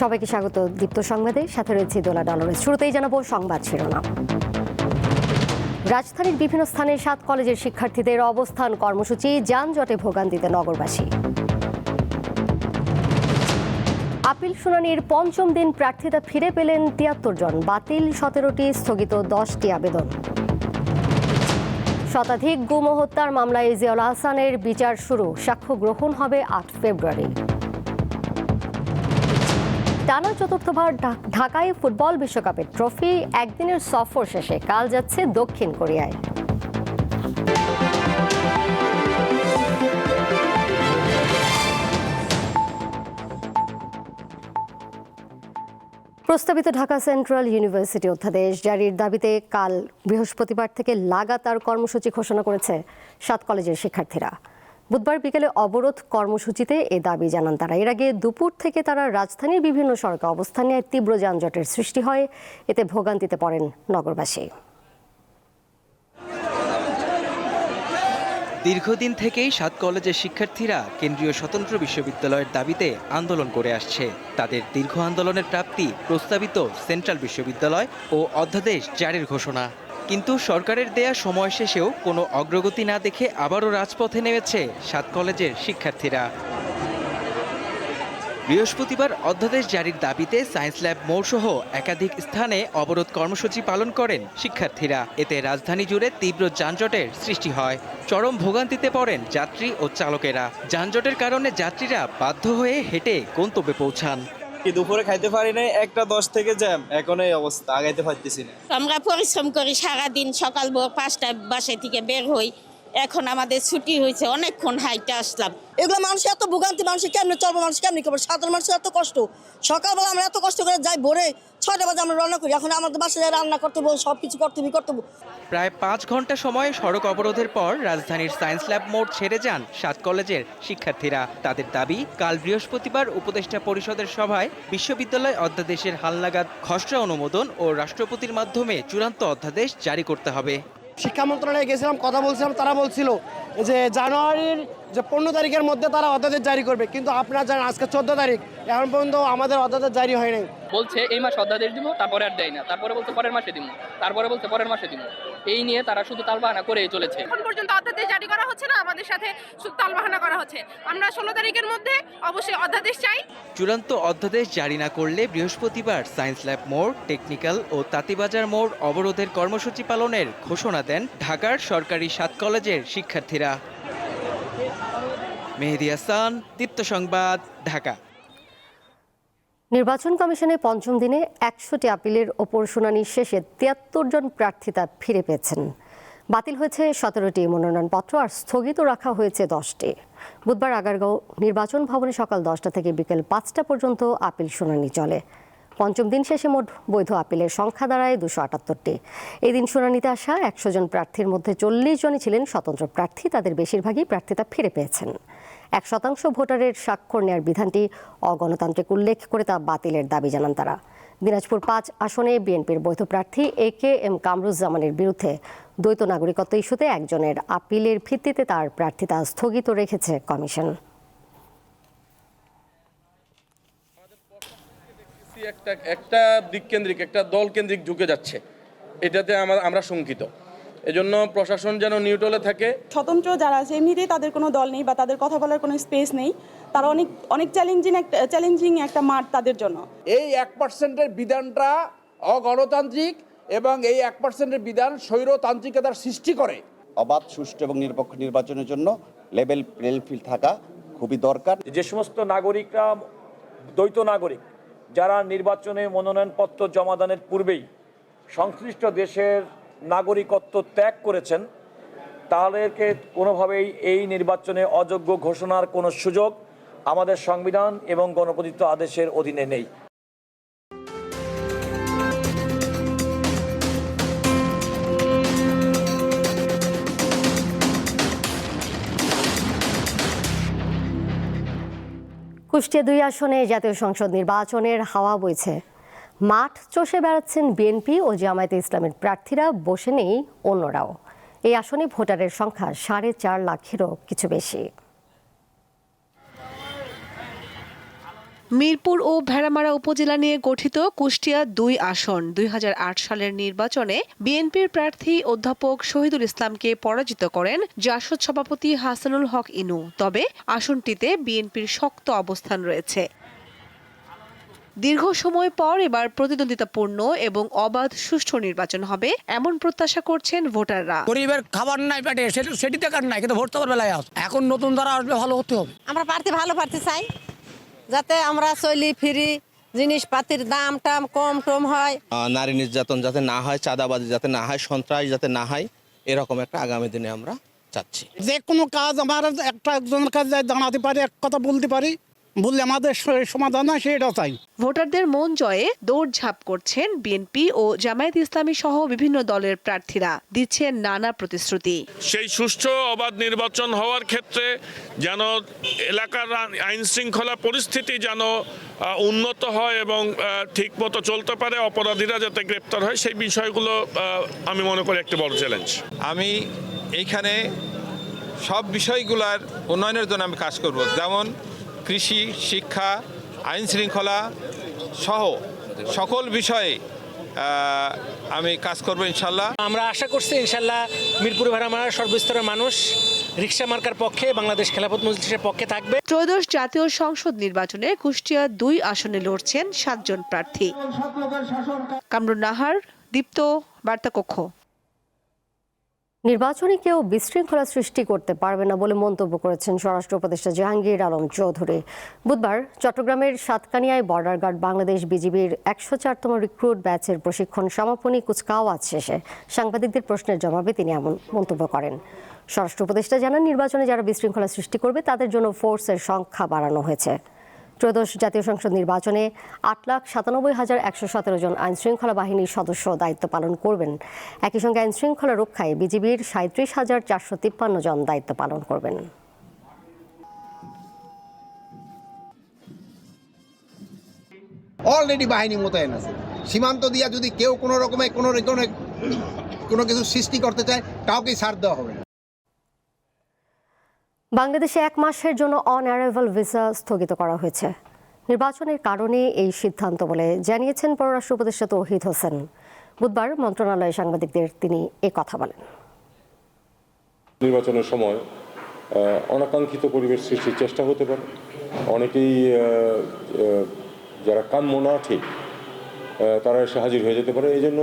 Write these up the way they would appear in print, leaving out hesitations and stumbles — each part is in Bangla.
সবাইকে স্বাগত দীপ্ত সংবাদে, সাথে রয়েছে দোলা ডলরের। শুরুতেই জানাবো সংবাদ শিরোনাম। রাজধানীর বিভিন্ন স্থানে 7 কলেজের শিক্ষার্থীদের অবস্থান কর্মসূচি, যানজটে ভোগান্তিতে নগরবাসী। আপিল শুনানির পঞ্চম দিন প্রার্থিতা ফিরে পেলেন 73 জন, বাতিল 17টি, স্থগিত 10টি আবেদন। শতাধিক গুম ও হত্যার মামলায় জিয়াউল আহসানের বিচার শুরু, সাক্ষ্য গ্রহণ হবে 8 ফেব্রুয়ারি। টানা চতুর্থবার ঢাকায় ফুটবল বিশ্বকাপের ট্রফি, একদিনের সফর শেষে কাল যাচ্ছে দক্ষিণ কোরিয়ায়। প্রস্তাবিত ঢাকা সেন্ট্রাল ইউনিভার্সিটি অধ্যাদেশ জারির দাবিতে কাল বৃহস্পতিবার থেকে লাগাতার কর্মসূচি ঘোষণা করেছে 7 কলেজের শিক্ষার্থীরা। বুধবার বিকেলে অবরোধ কর্মসূচিতে এ দাবি জানান তারা। এর আগে দুপুর থেকে তারা রাজধানীর বিভিন্ন সড়কে অবস্থান নিয়ে তীব্র যানজটের সৃষ্টি হয়, এতে ভোগান্তিতে পড়েন নগরবাসী। দীর্ঘদিন থেকেই 7 কলেজের শিক্ষার্থীরা কেন্দ্রীয় স্বতন্ত্র বিশ্ববিদ্যালয়ের দাবিতে আন্দোলন করে আসছে। তাদের দীর্ঘ আন্দোলনের প্রাপ্তি প্রস্তাবিত সেন্ট্রাল বিশ্ববিদ্যালয় ও অধ্যাদেশ জারির ঘোষণা। কিন্তু সরকারের দেয়া সময় শেষেও কোনো অগ্রগতি না দেখে আবারও রাজপথে নেমেছে 7 কলেজের শিক্ষার্থীরা। বৃহস্পতিবার অধ্যাদেশ জারির দাবিতে সায়েন্স ল্যাব মোড়সহ একাধিক স্থানে অবরোধ কর্মসূচি পালন করেন শিক্ষার্থীরা। এতে রাজধানী জুড়ে তীব্র যানজটের সৃষ্টি হয়। চরম ভোগান্তিতে পড়েন যাত্রী ও চালকেরা। যানজটের কারণে যাত্রীরা বাধ্য হয়ে হেঁটে গন্তব্যে পৌঁছান। দুপুরে খাইতে পারি নাই, 1টা 10 থেকে জ্যাম, এখন এই অবস্থা, আগাইতে পারতেছি না। আমরা পরিশ্রম করি সারাদিন, সকাল ভোর 5টায় বাসা থেকে বের হই, এখন আমাদের ছুটি হয়েছে, অনেকক্ষণ হাইটে আসলাম। এগুলো মানুষ এত ভোগান্তি, মানুষ কেমনে চলবো, মানুষ কেমনে করবো, সাধারণ মানুষের এত কষ্ট। সকালবেলা আমরা এত কষ্ট করে যাই, ভোরে 6টা বাজে আমরা রান্না করি, এখন আমাদের বাসায় রান্না করতে হবে, সব কিছু করতে হবে। প্রায় 5 ঘন্টা সময় সড়ক অবরোধের পর রাজধানীর সায়েন্স ল্যাব মোড় ছেড়ে যান 7 কলেজের শিক্ষার্থীরা। তাদের দাবি, কাল বৃহস্পতিবার উপদেষ্টা পরিষদের সভায় বিশ্ববিদ্যালয় অধ্যাদেশের হালনাগাদ খসড়া অনুমোদন ও রাষ্ট্রপতির মাধ্যমে চূড়ান্ত অধ্যাদেশ জারি করতে হবে। শিক্ষা মন্ত্রণালয়ে গেছিলাম, কথা বলছিলাম, তারা বলছিল যে জানুয়ারির 15 তারিখের মধ্যে তারা অধ্যাদেশ জারি করবে, কিন্তু আপনারা জানেন আজকে 14 তারিখ, এখন পর্যন্ত আমাদের অধ্যাদেশ জারি হয় নাই। বলছে এই মাসে অধ্যাদেশ দিব, তারপরে আর দেয় না, তারপরে বলছে পরের মাসে দিব, তারপরে বলছে পরের মাসে দিব। এই নিয়ে তারা শুধু তালবাহানা করেই চলেছে। এখন পর্যন্ত অধ্যাদেশ জারি করা হচ্ছে না, আমাদের সাথে শুধু তালবাহানা করা হচ্ছে। আমরা 16 তারিখের মধ্যে অবশ্যই অধ্যাদেশ চাই। চূড়ান্ত অধ্যাদেশ জারি না করলে বৃহস্পতিবার সায়েন্স ল্যাব মোড়, টেকনিক্যাল ও তাঁতিবাজার মোড় অবরোধের কর্মসূচি পালনের ঘোষণা দেন ঢাকার সরকারি 7 কলেজের শিক্ষার্থীরা। মেহেদী হাসান, দীপ্ত সংবাদ, ঢাকা। নির্বাচন কমিশনে পঞ্চম দিনে 100টি আপিলের ওপর শুনানি শেষে 73 জন প্রার্থিতা ফিরে পেয়েছেন। বাতিল হয়েছে 17টি মনোনয়নপত্র আর স্থগিত রাখা হয়েছে 10টি। বুধবার আগারগাঁও নির্বাচন ভবনে সকাল 10টা থেকে বিকেল 5টা পর্যন্ত আপিল শুনানি চলে। পঞ্চম দিন শেষে মোট বৈধ আপিলের সংখ্যা দাঁড়ায় 278টি। এই দিন শুনানিতে আসা 100 জন প্রার্থীর মধ্যে 40 জনই ছিলেন স্বতন্ত্র প্রার্থী। তাদের বেশিরভাগই প্রার্থিতা ফিরে পেয়েছেন। 1% ভোটারের স্বাক্ষর নেওয়ার বিধানটি অগণতান্ত্রিক উল্লেখ করে তা বাতিলের দাবি জানান তারা। দিনাজপুর 5 আসনে বিএনপির বৈধ প্রার্থী AK-M কামরুজ্জামানের বিরুদ্ধে দ্বৈত নাগরিকত্ব ইস্যুতে একজনের আপিলের ভিত্তিতে তার প্রার্থিতা স্থগিত রেখেছে কমিশন। একটা দিক কেন্দ্রিক, একটা দল কেন্দ্রিক ঝুঁকে যাচ্ছে, এটাতে আমরা শঙ্কিত। এজন্য প্রশাসন যেন নিউট্রালে থাকে। স্বতন্ত্র যারা আছে এমনিতেই তাদের কোনো দল নেই বা তাদের কথা বলার কোনো স্পেস নেই, তারা অনেক চ্যালেঞ্জিং একটা মাঠ তাদের জন্য। এই 1%-এর বিধানটা অগণতান্ত্রিক এবং এই 1%-এর বিধান স্বৈরতান্ত্রিকতার সৃষ্টি করে। অবাধ, সুষ্ঠু এবং নিরপেক্ষ নির্বাচনের জন্য লেভেল প্লেইং ফিল্ড থাকা খুবই দরকার। যে সমস্ত নাগরিকরা দ্বৈত নাগরিক, যারা নির্বাচনে মনোনয়নপত্র জমাদানের পূর্বেই সংশ্লিষ্ট দেশের নাগরিকত্ব ত্যাগ করেছেন, তাদেরকে কোনোভাবেই এই নির্বাচনে অযোগ্য ঘোষণার কোনো সুযোগ আমাদের সংবিধান এবং গণপ্রদত্ত আদেশের অধীনে নেই। কুষ্টিয়া 2 আসনে জাতীয় সংসদ নির্বাচনের হাওয়া বইছে। মাঠ চষে বেড়াচ্ছেন বিএনপি ও জামায়াতে ইসলামের প্রার্থীরা, বসে নেই অন্যরাও। এই আসনে ভোটারের সংখ্যা 4.5 লাখেরও কিছু বেশি। মিরপুর ও ভেড়ামারা উপজেলা নিয়ে গঠিত কুষ্টিয়া ২ আসন ২০০৮ সালের নির্বাচনে বিএনপির প্রার্থী অধ্যাপক শহীদুল ইসলামকে পরাজিত করেন জাসদ সভাপতি হাসানুল হক ইনু। তবে আসনটিতে বিএনপির শক্ত অবস্থান রয়েছে। দীর্ঘ সময় পর এবার প্রতিদ্বন্দ্বিতাপূর্ণ এবং অবাধ সুষ্ঠু নির্বাচন হবে এমন প্রত্যাশা করছেন ভোটাররা। গরিবের খাবার নাই পেটে সেটি দেখার নাই, কিন্তু ভোট তো বেলায় এখন নতুন দ্বারা আসলে ভালো হতে হবে। আমরা ভালো প্রার্থী চাই, যাতে আমরা চলি ফিরি, জিনিসপাতির দাম টাম কম হয়। নারী নির্যাতন যাতে না হয়, চাঁদাবাজি যাতে না হয়, সন্ত্রাস যাতে না হয়, এরকম একটা আগামী দিনে আমরা চাচ্ছি। যে কোনো কাজ আমার একজনের কাছে জানাতে পারি, এক কথা বলতে পারি, বললে আমাদের সমাধান হয়, সেটা চাই। ভোটারদের মন জয়ে দৌড়ঝাঁপ করছেন বিএনপি ও জামায়াত ইসলামী সহ বিভিন্ন দলের প্রার্থীরা, দিচ্ছেন নানা প্রতিশ্রুতি। সেই সুষ্ঠু অবাধ নির্বাচন হওয়ার ক্ষেত্রে যেন এলাকার আইন শৃঙ্খলা পরিস্থিতি যেন উন্নত হয় এবং ঠিকমতো চলতে পারে, অপরাধীরা যাতে গ্রেপ্তার হয়, সেই বিষয়গুলো আমি মনে করি একটি বড় চ্যালেঞ্জ। আমি এইখানে সব বিষয়গুলোর উন্নয়নের জন্য আমি কাজ করব, যেমন কৃষি, শিক্ষা, আইন শৃঙ্খলা সহ সকল বিষয়ে আমি কাজ করব ইনশাল্লাহ। আমরা আশা করছি ইনশাল্লাহ মিরপুর ভেড়ামারার সর্বস্তরের মানুষ রিকশা মার্কার পক্ষে, বাংলাদেশ খেলাফত মজলিসের পক্ষে থাকবে। ত্রয়োদশ জাতীয় সংসদ নির্বাচনে কুষ্টিয়া ২ আসনে লড়ছেন ৭ জন প্রার্থী। কামরুন নাহার, দীপ্ত, বার্তাকক্ষ। নির্বাচনে কেউ বিশৃঙ্খলা সৃষ্টি করতে পারবে না বলে মন্তব্য করেছেন স্বরাষ্ট্র উপদেষ্টা জাহাঙ্গীর আলম চৌধুরী। বুধবার চট্টগ্রামের সাতকানিয়ায় বর্ডার গার্ড বাংলাদেশ বিজিবির ১০৪তম রিক্রুট ব্যাচের প্রশিক্ষণ সমাপনী কুচকাওয়াজ শেষে সাংবাদিকদের প্রশ্নের জবাবে তিনি এমন মন্তব্য করেন। স্বরাষ্ট্র উপদেষ্টা জানান, নির্বাচনে যারা বিশৃঙ্খলা সৃষ্টি করবে তাদের জন্য ফোর্সের সংখ্যা বাড়ানো হয়েছে। ত্রয়োদশ জাতীয় সংসদ নির্বাচনে ৮,৯৭,১১৭ জন আইনশৃঙ্খলা বাহিনীর সদস্য দায়িত্ব পালন করবেন। একই সঙ্গে আইনশৃঙ্খলা রক্ষায় বিজিবির ৩৭,৪৫৩ জন দায়িত্ব পালন করবেন। অলরেডি বাহিনী মোতায়েন আছে। সীমান্ত দিয়া যদি কেউ কোনো রকমে কোনো কিছু সৃষ্টি করতে চায়, কাউকেই ছাড় দেওয়া হবে না। বাংলাদেশে ১ মাসের জন্য অন অ্যারাইভাল ভিসা স্থগিত করা হয়েছে। নির্বাচনের কারণে এই সিদ্ধান্ত বলে জানিয়েছেন পররাষ্ট্র উপদেষ্টা তৌহিদ হোসেন। বুধবার মন্ত্রণালয়ে সাংবাদিকদের তিনি কথা বলেন। নির্বাচনের সময় অনাকাঙ্ক্ষিত পরিবেশ সৃষ্টির চেষ্টা হতে পারে। অনেকেই যারা কাম্য না ঠিক তারা এসে হাজির হয়ে যেতে পারে। এই জন্য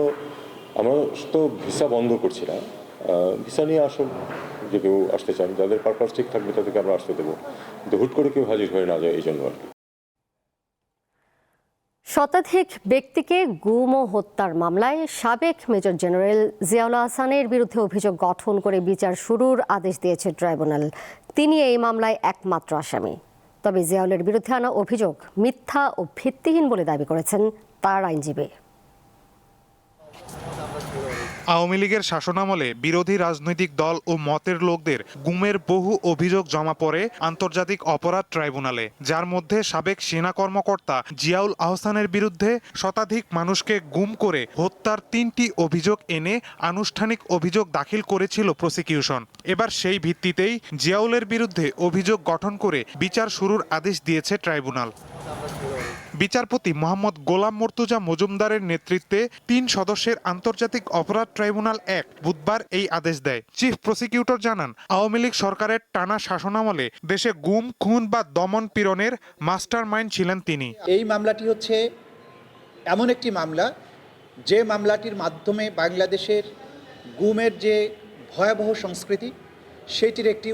আমরা তো ভিসা বন্ধ করছি না, ভিসা নিয়ে আসুন, যে কেউ আসতে চান, যাদের পারপাস ঠিক থাকবে তাদেরকে আমরা আসতে দেবো, কিন্তু হুট করে কেউ হাজির হয়ে না যায় এই জন্য আর কি। শতাধিক ব্যক্তিকে গুম ও হত্যার মামলায় সাবেক মেজর জেনারেল জিয়াউল আহসানের বিরুদ্ধে অভিযোগ গঠন করে বিচার শুরুর আদেশ দিয়েছে ট্রাইব্যুনাল। তিনি এই মামলায় একমাত্র আসামি। তবে জিয়াউলের বিরুদ্ধে আনা অভিযোগ মিথ্যা ও ভিত্তিহীন বলে দাবি করেছেন তার আইনজীবী। আওয়ামী লীগের শাসনামলে বিরোধী রাজনৈতিক দল ও মতের লোকদের গুমের বহু অভিযোগ জমা পড়ে আন্তর্জাতিক অপরাধ ট্রাইব্যুনালে, যার মধ্যে সাবেক সেনা কর্মকর্তা জিয়াউল আহসানের বিরুদ্ধে শতাধিক মানুষকে গুম করে হত্যার ৩টি অভিযোগ এনে আনুষ্ঠানিক অভিযোগ দাখিল করেছিল প্রসিকিউশন। এবার সেই ভিত্তিতেই জিয়াউলের বিরুদ্ধে অভিযোগ গঠন করে বিচার শুরুর আদেশ দিয়েছে ট্রাইব্যুনাল। বিচারপতি মোহাম্মদ গোলাম মর্তুজা মজুমদারের নেতৃত্বে ৩ সদস্যের আন্তর্জাতিক অপরাধ ট্রাইব্যুনাল ১ বুধবার এই আদেশ দেয়। চিফ প্রসিকিউটর জানান, আওয়ামী লীগ সরকারের টানা শাসনামলে দেশে গুম, খুন বা দমন পীড়নের মাস্টার মাইন্ড ছিলেন তিনি। এই মামলাটি হচ্ছে এমন একটি মামলা, যে মামলাটির মাধ্যমে বাংলাদেশের গুমের যে ভয়াবহ সংস্কৃতি, সেটির একটি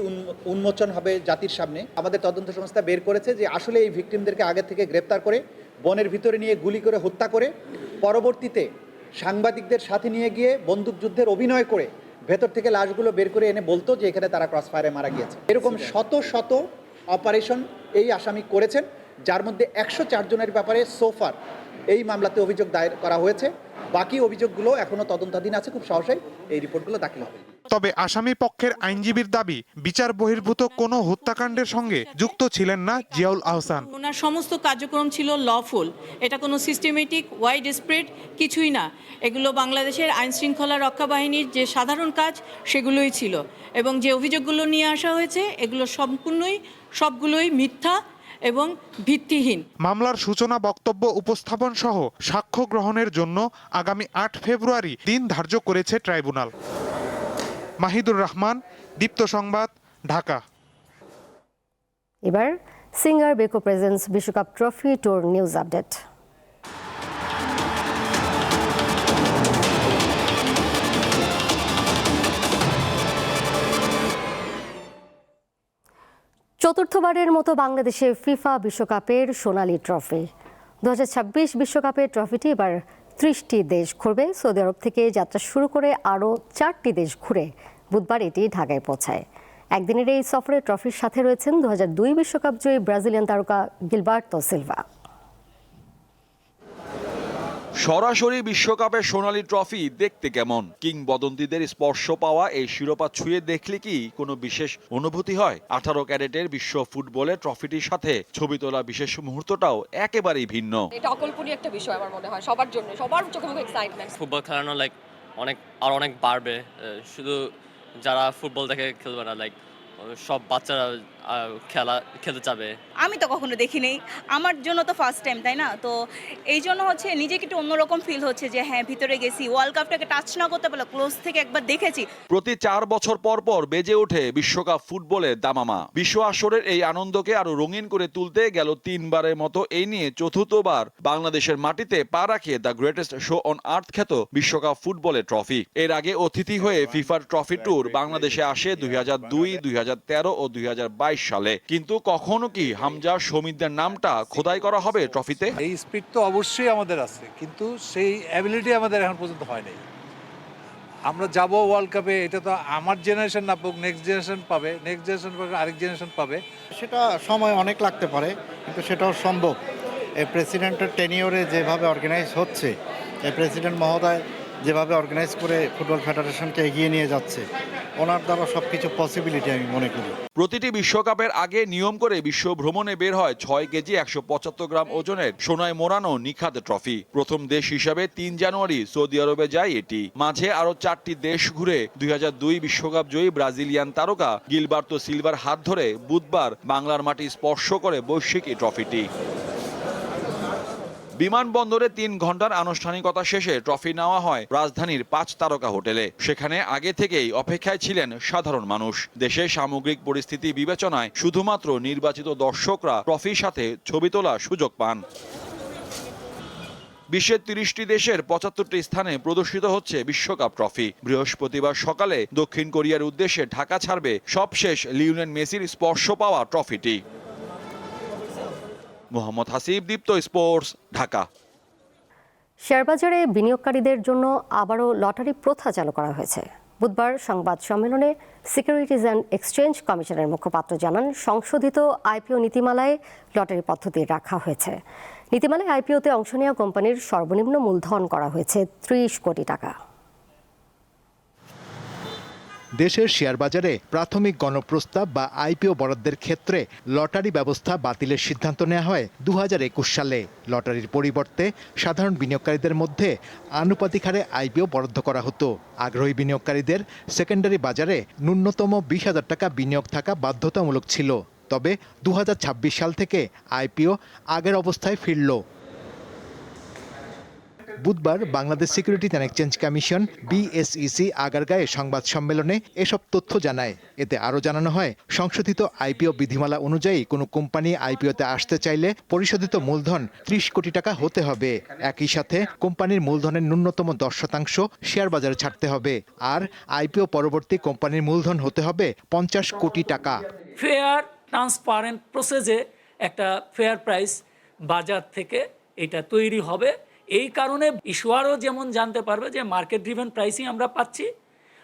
উন্মোচন হবে জাতির সামনে। আমাদের তদন্ত সংস্থা বের করেছে যে আসলে এই ভিকটিমদেরকে আগে থেকে গ্রেপ্তার করে বনের ভিতরে নিয়ে গুলি করে হত্যা করে পরবর্তীতে সাংবাদিকদের সাথে নিয়ে গিয়ে বন্দুকযুদ্ধের অভিনয় করে ভেতর থেকে লাশগুলো বের করে এনে বলতো যে এখানে তারা ক্রস ফায়ারে মারা গিয়েছে। এরকম শত শত অপারেশন এই আসামি করেছেন, যার মধ্যে ১০৪ জনের ব্যাপারে সোফার এই মামলাতে অভিযোগ দায়ের করা হয়েছে। বাকি অভিযোগগুলো এখনো তদন্তাধীন আছে, খুব সহজেই এই রিপোর্টগুলো দাখিল হবে। তবে আসামি পক্ষের আইনজীবীর দাবি, বিচার বহির্ভূত কোনো হত্যাকাণ্ডের সঙ্গে যুক্ত ছিলেন না জিয়াউল আহসান। ওনার সমস্ত কার্যক্রম ছিল লফুল, এটা কোনো সিস্টেমেটিক ওয়াইড স্প্রেড কিছুই না। এগুলো বাংলাদেশের আইন শৃঙ্খলা রক্ষা বাহিনীর যে সাধারণ কাজ সেগুলোই ছিল, এবং যে অভিযোগগুলো নিয়ে আসা হয়েছে এগুলো সবগুলোই মিথ্যা এবং ভিত্তিহীন। মামলার সূচনা বক্তব্য উপস্থাপন সহ সাক্ষ্য গ্রহণের জন্য আগামী ৮ ফেব্রুয়ারি দিন ধার্য করেছে ট্রাইব্যুনাল। মাহিদুর রহমান, দীপ্ত সংবাদ, ঢাকা। এবার সিঙ্গার বেকো প্রেজেন্স বিশ্বকাপ ট্রফি ট্যুর নিউজ আপডেট। চতুর্থবারের মতো বাংলাদেশে ফিফা বিশ্বকাপের সোনালী ট্রফি। 2026 বিশ্বকাপের ট্রফিটি এবার 30টি দেশ ঘুরবে। সৌদি আরব থেকে যাত্রা শুরু করে আরও 4টি দেশ ঘুরে বুধবার এটি ঢাকায় পৌঁছায়। একদিনের এই সফরে ট্রফির সাথে রয়েছেন 2002 বিশ্বকাপ জয়ী ব্রাজিলিয়ান তারকা গিলবার্তো সিলভা। সরাসরি বিশ্বকাপের সোনালী ট্রফি দেখতে কেমন? কিংবদন্তিদের স্পর্শ পাওয়া এই শিরোপা ছুঁয়ে দেখলে কি কোনো বিশেষ অনুভূতি হয়? 18 ক্যারেটের বিশ্ব ফুটবলের ট্রফিটির সাথে ছবি তোলা বিশেষ মুহূর্তটাও একেবারেই ভিন্ন। এটা অকল্পনীয় একটা বিষয় আমার মনে হয় সবার জন্য, সবার চোখে মুখে এক্সাইটমেন্ট। ফুটবল খেলানো অনেক বাড়বে, শুধু যারা ফুটবল দেখে খেলবে না, সব বাচ্চারা খেলতে যাবে। আমি তো কখনো দেখিনি, আমার জন্য তো ফার্স্ট টাইম, তাই না? তো এই জন্য হচ্ছে নিজেকে একটু অন্যরকম ফিল হচ্ছে যে হ্যাঁ ভিতরে গেছি, ওয়ার্ল্ড কাপটাকে টাচ না করতে পারলে ক্লোজ থেকে একবার দেখেছি। প্রতি 4 বছর পর পর বেজে ওঠে বিশ্বকাপ ফুটবলের দামামা। বিশ্ব আসরের এই আনন্দকে আরো রঙিন করে তুলতে গেল 3বারের মতো এই নিয়ে চতুর্থবার বাংলাদেশের মাটিতে পা রাখে the greatest show on earth খ্যাত বিশ্বকাপ ফুটবলের ট্রফি। এর আগে অতিথি হয়ে ফিফার ট্রফি ট্যুর বাংলাদেশে আসে 2002, 2013 ও 2022 সালে। কিন্তু কখনো কি হামজা শমীদের নামটা খোদাই করা হবে ট্রফিতে? এই স্পিড তো অবশ্যই আমাদের আছে, কিন্তু সেই অ্যাবিলিটি আমাদের এখন পর্যন্ত হয় নাই। আমরা যাব ওয়ার্ল্ড কাপে, এটা তো আমার জেনারেশন না পাক, নেক্সট জেনারেশন পাবে, নেক্সট জেনারেশন পাবে, আরেক জেনারেশন পাবে। সেটা সময় অনেক লাগতে পারে, কিন্তু সেটাও সম্ভব। এই প্রেসিডেন্টের টেনিওরে যেভাবে অর্গানাইজ হচ্ছে, এই প্রেসিডেন্ট মহোদয় যেভাবে অর্গানাইজ করে ফুটবল ফেডারেশনকে এগিয়ে নিয়ে যাচ্ছে, ওনার দ্বারা সবকিছু পসিবিলিটি আমি মনে করি। প্রতিটি বিশ্বকাপের আগে নিয়ম করে বিশ্ব ভ্রমণে বের হয় 6 কেজি 175 গ্রাম ওজনের সোনায় মোড়ানো নিখাত ট্রফি। প্রথম দেশ হিসাবে 3 জানুয়ারি সৌদি আরবে যায় এটি। মাঝে আরো 4টি দেশ ঘুরে 2002 বিশ্বকাপ জয়ী ব্রাজিলিয়ান তারকা গিলবার্তো সিলভার হাত ধরে বুধবার বাংলার মাটি স্পর্শ করে বৈশ্বিক এই ট্রফিটি। বিমানবন্দরে 3 ঘন্টার আনুষ্ঠানিকতা শেষে ট্রফি নেওয়া হয় রাজধানীর 5 তারকা হোটেলে। সেখানে আগে থেকেই অপেক্ষায় ছিলেন সাধারণ মানুষ। দেশের সামগ্রিক পরিস্থিতি বিবেচনায় শুধুমাত্র নির্বাচিত দর্শকরা ট্রফির সাথে ছবি তোলার সুযোগ পান। বিশ্বের 30টি দেশের 75টি স্থানে প্রদর্শিত হচ্ছে বিশ্বকাপ ট্রফি। বৃহস্পতিবার সকালে দক্ষিণ কোরিয়ার উদ্দেশ্যে ঢাকা ছাড়বে সবশেষ লিওনেল মেসির স্পর্শ পাওয়া ট্রফিটি। মোহাম্মদ হাসিব, দীপ্ত স্পোর্টস, ঢাকা। শেয়ারবাজারে বিনিয়োগকারীদের জন্য আবারও লটারি প্রথা চালু করা হয়েছে। বুধবার সংবাদ সম্মেলনে সিকিউরিটিজ অ্যান্ড এক্সচেঞ্জ কমিশনের মুখপাত্র জানান, সংশোধিত আইপিও নীতিমালায় লটারি পদ্ধতি রাখা হয়েছে। নীতিমালায় আইপিওতে অংশ নেওয়া কোম্পানির সর্বনিম্ন মূলধন করা হয়েছে 30 কোটি টাকা। দেশের শেয়ার বাজারে প্রাথমিক গণপ্রস্তাব বা আইপিও বরাদ্দের ক্ষেত্রে লটারি ব্যবস্থা বাতিলের সিদ্ধান্ত নেওয়া হয় 2021 সালে। লটারির পরিবর্তে সাধারণ বিনিয়োগকারীদের মধ্যে আনুপাতিক হারে আইপিও বরাদ্দ করা হতো। আগ্রহী বিনিয়োগকারীদের সেকেন্ডারি বাজারে ন্যূনতম 20,000 টাকা বিনিয়োগ থাকা বাধ্যতামূলক ছিল। তবে 2026 সাল থেকে আইপিও আগের অবস্থায় ফিরল। বুধবার Bangladesh securities and exchange commission BSEC আগারগাঁয়ে সংবাদ সম্মেলনে এসব তথ্য জানায়। এতে আরও জানানো হয়, সংশোধিত আইপিও বিধিমালা অনুযায়ী কোনো কোম্পানি আইপিওতে আসতে চাইলে পরিশোধিত মূলধন 30 কোটি টাকা হতে হবে। একই সাথে কোম্পানির মূলধনের ন্যূনতম 10% শেয়ার বাজারে ছাড়তে হবে। আর আইপিও পরবর্তী কোম্পানির মূলধন হতে হবে 50 কোটি টাকা। ফেয়ার ট্রান্সপারেন্ট প্রসেসে একটা ফেয়ার প্রাইস বাজার থেকে এটা তৈরি হবে। এই কারণে ইস্যুয়ারও যেমন জানতে পারবে যে মার্কেট ড্রিভেন প্রাইসই আমরা পাচ্ছি,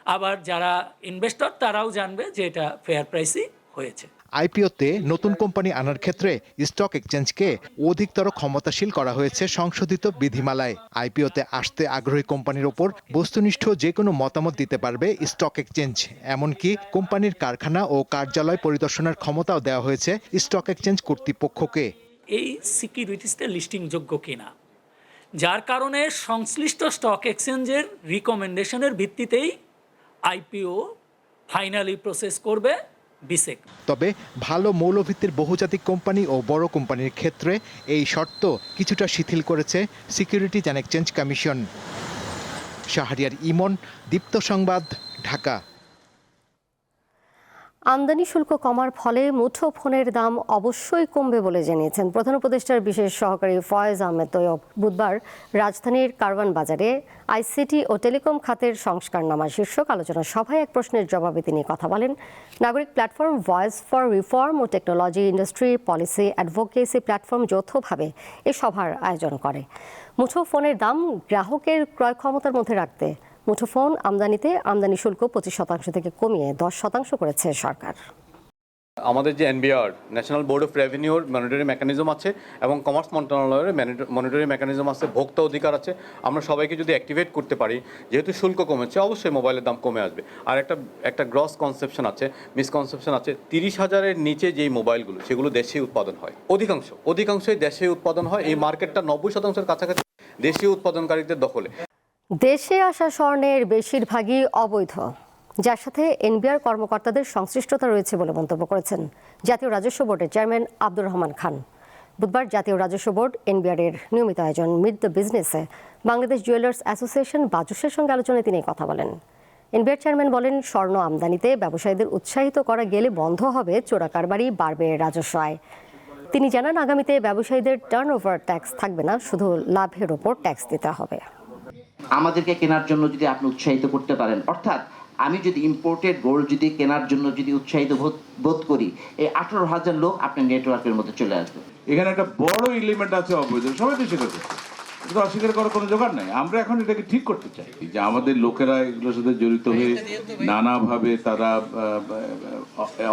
আবার যারা ইনভেস্টর তারাও জানবে যে এটা ফেয়ার প্রাইসই হয়েছে। আইপিওতে নতুন কোম্পানি আনার ক্ষেত্রে স্টক এক্সচেঞ্জকে অধিকতর ক্ষমতাশীল করা হয়েছে সংশোধিত বিধিমালায়। আইপিওতে আসতে আগ্রহী কোম্পানির ওপর বস্তুনিষ্ঠ যে কোনো মতামত দিতে পারবে স্টক এক্সচেঞ্জ। এমনকি কোম্পানির কারখানা ও কার্যালয় পরিদর্শনের ক্ষমতাও দেওয়া হয়েছে স্টক এক্সচেঞ্জ কর্তৃপক্ষকে। এই সিকিউরিটিসটা লিস্টিংযোগ্য কিনা, যার কারণে সংশ্লিষ্ট স্টক এক্সচেঞ্জের রিকমেন্ডেশনের ভিত্তিতেই আইপিও ফাইনালি প্রসেস করবে বিসেক। তবে ভালো মৌলভিত্তির বহুজাতিক কোম্পানি ও বড় কোম্পানির ক্ষেত্রে এই শর্ত কিছুটা শিথিল করেছে securities and exchange commission. Shahriar Emon, Deepto সংবাদ, ঢাকা। আমদানি শুল্ক কমার ফলে মুঠোফোনের দাম অবশ্যই কমবে বলে জানিয়েছেন প্রধান উপদেষ্টার বিশেষ সহকারী ফয়েজ আহমেদ তৈয়ব। বুধবার রাজধানীর কারওয়ান বাজারে আইসিটি ও টেলিকম খাতের সংস্কারনামা শীর্ষক আলোচনা সভায় এক প্রশ্নের জবাবে তিনি কথা বলেন। নাগরিক প্ল্যাটফর্ম ভয়েস ফর রিফর্ম ও technology industry policy advocacy platform যৌথভাবে এ সভার আয়োজন করে। মুঠোফোনের দাম গ্রাহকের ক্রয় ক্ষমতার মধ্যে রাখতে মুঠোফোন আমদানিতে আমদানি শুল্ক 25% থেকে কমিয়ে 10% করেছে সরকার। আমাদের যে এনবিআর ন্যাশনাল বোর্ড অফ রেভিনিউর মনিটরিং মেকানিজম আছে এবং কমার্স মন্ত্রণালয়ের মনিটরিং মেকানিজম আছে, ভোক্তা অধিকার আছে। আমরা সবাইকে যদি অ্যাক্টিভেট করতে পারি, যেহেতু শুল্ক কমেছে অবশ্যই মোবাইলের দাম কমে আসবে। আর একটা গ্রস কনসেপশন আছে, মিসকনসেপশন আছে, 30,000-এর নিচে যেই মোবাইলগুলো সেগুলো দেশেই উৎপাদন হয়, অধিকাংশই দেশে উৎপাদন হয়। এই মার্কেটটা 90%-এর কাছাকাছি দেশীয় উৎপাদনকারীদের দখলে। দেশে আসা স্বর্ণের বেশিরভাগই অবৈধ, যার সাথে এনবিআর কর্মকর্তাদের সংশ্লিষ্টতা রয়েছে বলে মন্তব্য করেছেন জাতীয় রাজস্ব বোর্ডের চেয়ারম্যান আব্দুর রহমান খান। বুধবার জাতীয় রাজস্ব বোর্ড এনবিআর-এর নিয়মিত আয়োজন মিট দ্য বিজনেসে বাংলাদেশ জুয়েলার্স অ্যাসোসিয়েশন বাজুসের সঙ্গে আলোচনায় তিনি কথা বলেন। এনবিআর চেয়ারম্যান বলেন, স্বর্ণ আমদানিতে ব্যবসায়ীদের উৎসাহিত করা গেলে বন্ধ হবে চোরা কারবারি, বাড়বে রাজস্ব আয়। তিনি জানান, আগামীতে ব্যবসায়ীদের টার্নওভার ট্যাক্স থাকবে না, শুধু লাভের ওপর ট্যাক্স দিতে হবে। আমাদেরকে কেনার জন্য যদি আপনি উৎসাহিত করতে পারেন, অর্থাৎ আমি যদি ইম্পোর্টেড গোল্ড যদি কেনার জন্য যদি উৎসাহিত বোধ করি, এই 18,000 লোক আপনার নেটওয়ার্কের মধ্যে চলে আসবে। এখানে একটা বড় এলিমেন্ট আছে অবৈধ, সবাই তো স্বীকার করছে, এটা অস্বীকার করার কোনো জোগাড় নাই। আমরা এখন এটাকে ঠিক করতে চাই যে আমাদের লোকেরা এগুলোর সাথে জড়িত হয়ে নানাভাবে তারা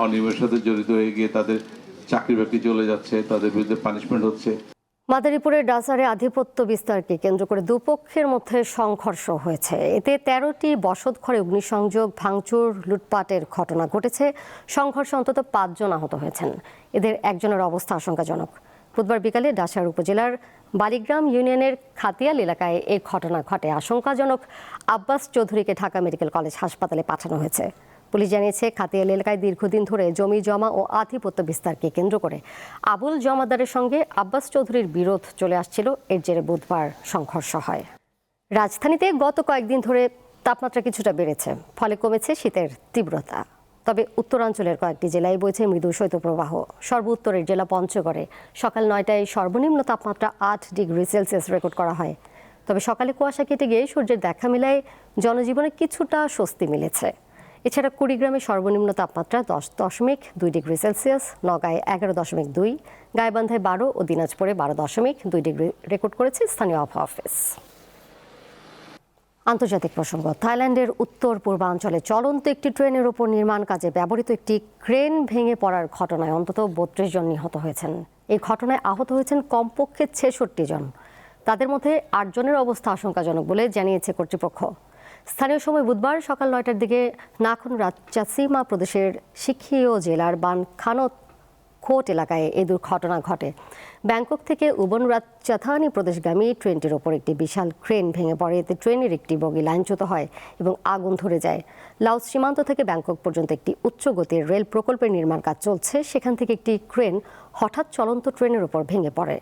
অনিয়মের সাথে জড়িত হয়ে গিয়ে তাদের চাকরি বাকরি চলে যাচ্ছে, তাদের বিরুদ্ধে পানিশমেন্ট হচ্ছে। মাদারীপুরের ডাসারে আধিপত্য বিস্তারকে কেন্দ্র করে দুপক্ষের মধ্যে সংঘর্ষ হয়েছে। এতে 13টি বসতঘরে অগ্নিসংযোগ, ভাঙচুর, লুটপাটের ঘটনা ঘটেছে। সংঘর্ষে অন্তত 5 জন আহত হয়েছেন। এদের একজনের অবস্থা আশঙ্কাজনক। বুধবার বিকালে ডাসার উপজেলার বালিগ্রাম ইউনিয়নের খাতিয়াল এলাকায় এই ঘটনা ঘটে। আশঙ্কাজনক আব্বাস চৌধুরীকে ঢাকা মেডিকেল কলেজ হাসপাতালে পাঠানো হয়েছে। পুলিশ জানিয়েছে, খাতিয়াল এলাকায় দীর্ঘদিন ধরে জমি জমা ও আধিপত্য বিস্তারকে কেন্দ্র করে আবুল জমাদারের সঙ্গে আব্বাস চৌধুরীর বিরোধ চলে আসছিল। এর জেরে বুধবার সংঘর্ষ হয়। রাজধানীতে গত কয়েকদিন ধরে তাপমাত্রা কিছুটা বেড়েছে, ফলে কমেছে শীতের তীব্রতা। তবে উত্তরাঞ্চলের কয়েকটি জেলায় বইছে মৃদু শৈত্যপ্রবাহ। সর্বোত্তরের জেলা পঞ্চগড়ে সকাল 9টায় সর্বনিম্ন তাপমাত্রা 8 ডিগ্রি সেলসিয়াস রেকর্ড করা হয়। তবে সকালে কুয়াশা কেটে গিয়ে সূর্যের দেখা মেলায় জনজীবনে কিছুটা স্বস্তি মিলেছে। এছাড়া কুড়িগ্রামে সর্বনিম্ন তাপমাত্রা 10.2 ডিগ্রি সেলসিয়াস, নওগাঁয় 11.2, গাইবান্ধায় 12 ও দিনাজপুরে 12.2 ডিগ্রি রেকর্ড করেছে স্থানীয় আবহাওয়া অফিস। আন্তর্জাতিক প্রসঙ্গ, থাইল্যান্ডের উত্তর পূর্বাঞ্চলে চলন্ত একটি ট্রেনের ওপর নির্মাণ কাজে ব্যবহৃত একটি ক্রেন ভেঙে পড়ার ঘটনায় অন্তত 32 জন নিহত হয়েছেন। এই ঘটনায় আহত হয়েছেন কমপক্ষে 66 জন। তাদের মধ্যে 8 জনের অবস্থা আশঙ্কাজনক বলে জানিয়েছে কর্তৃপক্ষ। স্থানীয় সময় বুধবার সকাল 9টার দিকে নাখন রাজ্যাসীমা প্রদেশের শিক্ষীয় জেলার বান খানত খোট এলাকায় এই দুর্ঘটনা ঘটে। ব্যাংকক থেকে উবন রাজ্যাথানী প্রদেশগামী ট্রেনটির ওপর একটি বিশাল ক্রেন ভেঙে পড়ে। এতে ট্রেনের একটি বগি লাইনচ্যুত হয় এবং আগুন ধরে যায়। লাওস সীমান্ত থেকে ব্যাংকক পর্যন্ত একটি উচ্চ গতির রেল প্রকল্পের নির্মাণ কাজ চলছে। সেখান থেকে একটি ক্রেন হঠাৎ চলন্ত ট্রেনের ওপর ভেঙে পড়ে।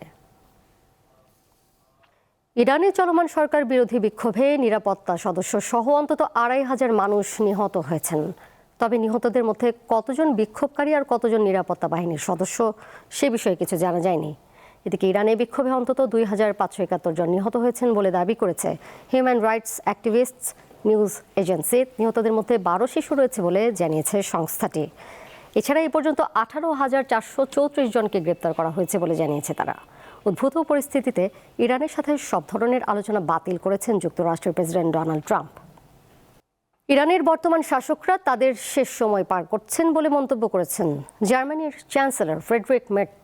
ইরানে চলমান সরকার বিরোধী বিক্ষোভে নিরাপত্তা সদস্য সহ অন্তত 2,500 মানুষ নিহত হয়েছেন। তবে নিহতদের মধ্যে কতজন বিক্ষোভকারী আর কতজন নিরাপত্তা বাহিনীর সদস্য সে বিষয়ে কিছু জানা যায়নি। এদিকে ইরানে বিক্ষোভে অন্তত 2,571 জন নিহত হয়েছেন বলে দাবি করেছে human rights activists news agency. নিহতদের মধ্যে 12 শিশু রয়েছে বলে জানিয়েছে সংস্থাটি। এছাড়া এই পর্যন্ত 18,434 জনকে গ্রেপ্তার করা হয়েছে বলে জানিয়েছে তারা। উদ্ভূত পরিস্থিতিতে ইরানের সাথে সব ধরনের আলোচনা বাতিল করেছেন যুক্তরাষ্ট্রের প্রেসিডেন্ট ডোনাল্ড ট্রাম্প। ইরানের বর্তমান শাসকরা তাদের শেষ সময় পার করছেন বলে মন্তব্য করেছেন জার্মানির চ্যান্সেলর ফ্রেডরিক মের্জ।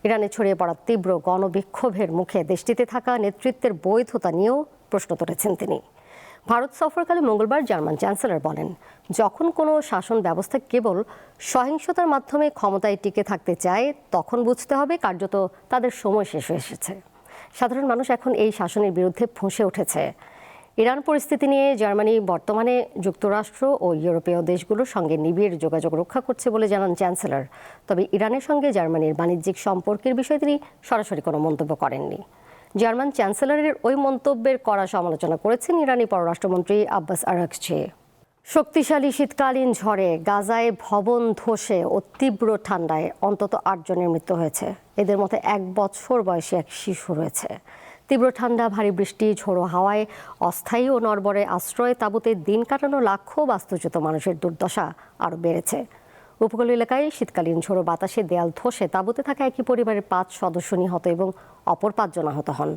ইরানে ছড়িয়ে পড়া তীব্র গণবিক্ষোভের মুখে দেশটিতে থাকা নেতৃত্বের বৈধতা নিয়েও প্রশ্ন তুলেছেন তিনি। ভারত সফরকালে মঙ্গলবার জার্মান চ্যান্সেলর বলেন, যখন কোনো শাসন ব্যবস্থা কেবল সহিংসতার মাধ্যমে ক্ষমতায় টিকে থাকতে চায়, তখন বুঝতে হবে কার্যত তাদের সময় শেষ হয়ে এসেছে। সাধারণ মানুষ এখন এই শাসনের বিরুদ্ধে ফুঁসে উঠেছে। ইরান পরিস্থিতি নিয়ে জার্মানি বর্তমানে যুক্তরাষ্ট্র ও ইউরোপীয় দেশগুলোর সঙ্গে নিবিড় যোগাযোগ রক্ষা করছে বলে জানান চ্যান্সেলর। তবে ইরানের সঙ্গে জার্মানির বাণিজ্যিক সম্পর্কের বিষয়ে তিনি সরাসরি কোনো মন্তব্য করেননি। জার্মান চ্যান্সেলরের ওই মন্তব্যের কড়া সমালোচনা করেছেন ইরানি পররাষ্ট্রমন্ত্রী আব্বাস আরাগচি। শক্তিশালী শীতকালীন ঝড়ে গাজায় ভবন ধসে ও তীব্র ঠান্ডায় অন্তত 8 জনের মৃত্যু হয়েছে। এদের মধ্যে 1 বছর বয়সী এক শিশু রয়েছে। তীব্র ঠান্ডা, ভারী বৃষ্টি, ঝোড়ো হাওয়ায় অস্থায়ী ও নড়বড়ে আশ্রয় তাঁবুতে দিন কাটানো লাখো বাস্তুচ্যুত মানুষের দুর্দশা আরও বেড়েছে। উপকূল এলাকায় শীতকালীন ঝোড়ো বাতাসে দেয়াল ধসে তাঁবুতে থাকা একই পরিবারের 5 সদস্য নিহত এবং অপর 5 জন আহত হন।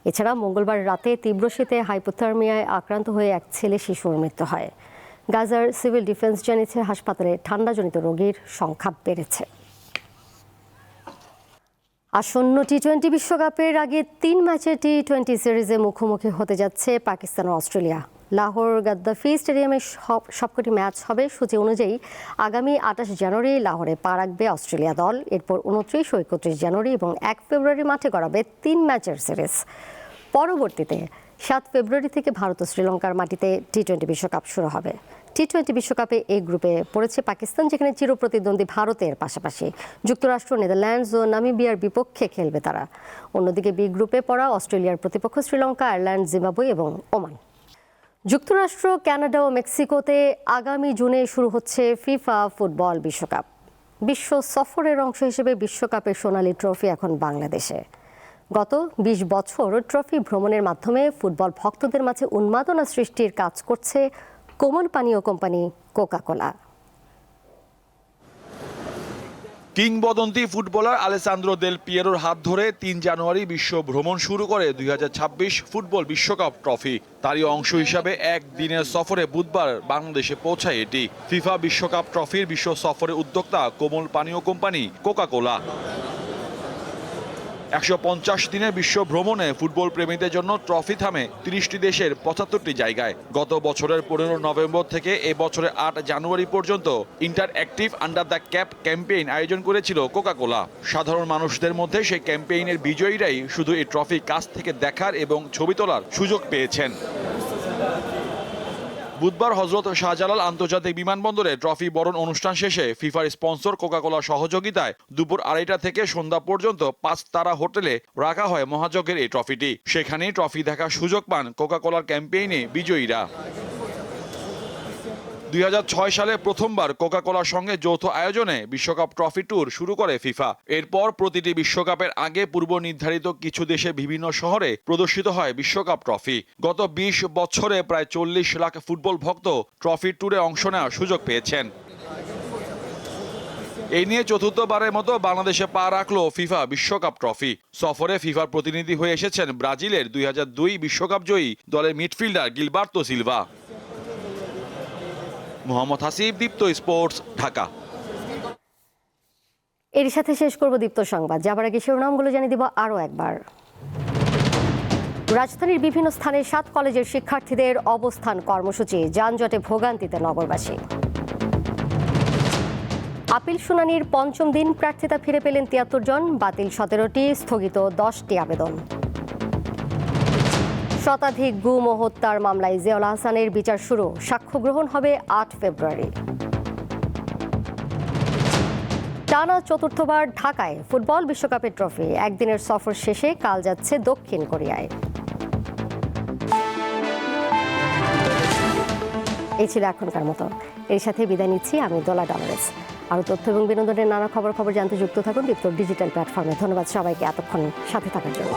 এছাড়া মঙ্গলবার রাতে তীব্র শীতে হাইপোথার্মিয়ায় আক্রান্ত হয়ে এক ছেলে শিশুর মৃত্যু হয়। গাজার সিভিল ডিফেন্স জানিয়েছে হাসপাতালে ঠান্ডাজনিত রোগীর সংখ্যা বেড়েছে। আসন্ন টি-20 বিশ্বকাপের আগে 3 ম্যাচের টি-20 সিরিজে মুখোমুখি হতে যাচ্ছে পাকিস্তান ও অস্ট্রেলিয়া। লাহোর গাদ্দাফি স্টেডিয়ামে সবকটি ম্যাচ হবে। সূচি অনুযায়ী আগামী 28 জানুয়ারি লাহোরে পা রাখবে অস্ট্রেলিয়া দল। এরপর 29 ও 31 জানুয়ারি এবং 1 ফেব্রুয়ারি মাঠে গড়াবে 3 ম্যাচের সিরিজ। পরবর্তীতে 7 ফেব্রুয়ারি থেকে ভারত ও শ্রীলঙ্কার মাটিতে টি-20 বিশ্বকাপ শুরু হবে। টি-20 বিশ্বকাপে এই গ্রুপে পড়েছে পাকিস্তান, যেখানে চিরপ্রতিদ্বন্দ্বী ভারতের পাশাপাশি যুক্তরাষ্ট্র, নেদারল্যান্ডস ও নামিবিয়ার বিপক্ষে খেলবে তারা। অন্যদিকে বি গ্রুপে পড়া অস্ট্রেলিয়ার প্রতিপক্ষ শ্রীলঙ্কা, আয়ারল্যান্ড, জিম্বাবুয়ে এবং ওমান। যুক্তরাষ্ট্র, কানাডা ও মেক্সিকোতে আগামী জুনে শুরু হচ্ছে ফিফা ফুটবল বিশ্বকাপ। বিশ্ব সফরের অংশ হিসেবে বিশ্বকাপের সোনালী ট্রফি এখন বাংলাদেশে। গত 20 বছর ট্রফি ভ্রমণের মাধ্যমে ফুটবল ভক্তদের মাঝে উন্মাদনা সৃষ্টির কাজ করছে কোমল পানীয় কোম্পানি কোকা-কোলা। কিংবদন্তি ফুটবলার আলেসান্দ্রো দেল পিয়েরোর হাত ধরে 3 জানুয়ারি বিশ্ব ভ্রমণ শুরু করে 2026 ফুটবল বিশ্বকাপ ট্রফি। তারই অংশ হিসাবে একদিনের সফরে বুধবার বাংলাদেশে পৌঁছায় এটি। ফিফা বিশ্বকাপ ট্রফির বিশ্ব সফরের উদ্যোক্তা কোমল পানীয় কোম্পানি কোকা-কোলা। 150 দিনের বিশ্ব ভ্রমণে ফুটবল প্রেমীদের জন্য ট্রফি থামে 30টি দেশের 75টি জায়গায়। গত বছরের 15 নভেম্বর থেকে এ বছরের 8 জানুয়ারি পর্যন্ত interactive under the cap campaign আয়োজন করেছিল কোকা-কোলা। সাধারণ মানুষদের মধ্যে সেই ক্যাম্পেইনের বিজয়ীরাই শুধু এই ট্রফি কাছ থেকে দেখার এবং ছবি তোলার সুযোগ পেয়েছেন। বুধবার হযরত শাহজালাল আন্তর্জাতিক বিমানবন্দরে ট্রফি বরণ অনুষ্ঠান শেষে ফিফার স্পন্সর কোকা-কোলার সহযোগিতায় দুপুর 2:30 থেকে সন্ধ্যা পর্যন্ত 5 তারা হোটেলে রাখা হয় মহাযজ্ঞের এই ট্রফিটি। সেখানেই ট্রফি দেখার সুযোগ পান কোকা-কোলার ক্যাম্পেইনে বিজয়ীরা। 2006 সালে প্রথমবার কোকা-কোলার সঙ্গে যৌথ আয়োজনে বিশ্বকাপ ট্রফি ট্যুর শুরু করে ফিফা। এরপর প্রতিটি বিশ্বকাপের আগে পূর্ব নির্ধারিত কিছু দেশে বিভিন্ন শহরে প্রদর্শিত হয় বিশ্বকাপ ট্রফি। গত 20 বছরে প্রায় 40 লাখ ফুটবল ভক্ত ট্রফি ট্যুরে অংশ নেওয়ার সুযোগ পেয়েছেন। এই নিয়ে চতুর্থবারের মতো বাংলাদেশে পা রাখলো ফিফা বিশ্বকাপ ট্রফি। সফরে ফিফার প্রতিনিধি হয়ে এসেছেন ব্রাজিলের 2002 বিশ্বকাপ জয়ী দলের midfielder Gilberto Silva. Mohammad Hasib, Deepto sports, Dhaka. এর সাথে শেষ করব দীপ্ত সংবাদ। যাবার আগে শিরোনামগুলো জানিয়ে দিব আরও একবার। রাজধানীর বিভিন্ন স্থানে 7 কলেজের শিক্ষার্থীদের অবস্থান কর্মসূচি, যানজটে ভোগান্তিতে নগরবাসী। আপিল শুনানির 5ম দিন প্রার্থিতা ফিরে পেলেন 73 জন, বাতিল 17টি, স্থগিত 10টি আবেদন। শতাধিক গুম ও হত্যার মামলায় জিয়াউল হাসানের বিচার শুরু, সাক্ষ্য গ্রহণ হবে 8 ফেব্রুয়ারি। টানা 4র্থবার ঢাকায় ফুটবল বিশ্বকাপের ট্রফি, একদিনের সফর শেষে কাল যাচ্ছে দক্ষিণ কোরিয়ায়। এই ছিল এখনকার মতো। এর সাথে বিদায় নিচ্ছি আমি দোলা ডলারেস। আরও তথ্য এবং বিনোদনের নানা খবর জানতে যুক্ত থাকুন দীপ্ত ডিজিটাল প্ল্যাটফর্মে। ধন্যবাদ সবাইকে এতক্ষণ সাথে থাকার জন্য।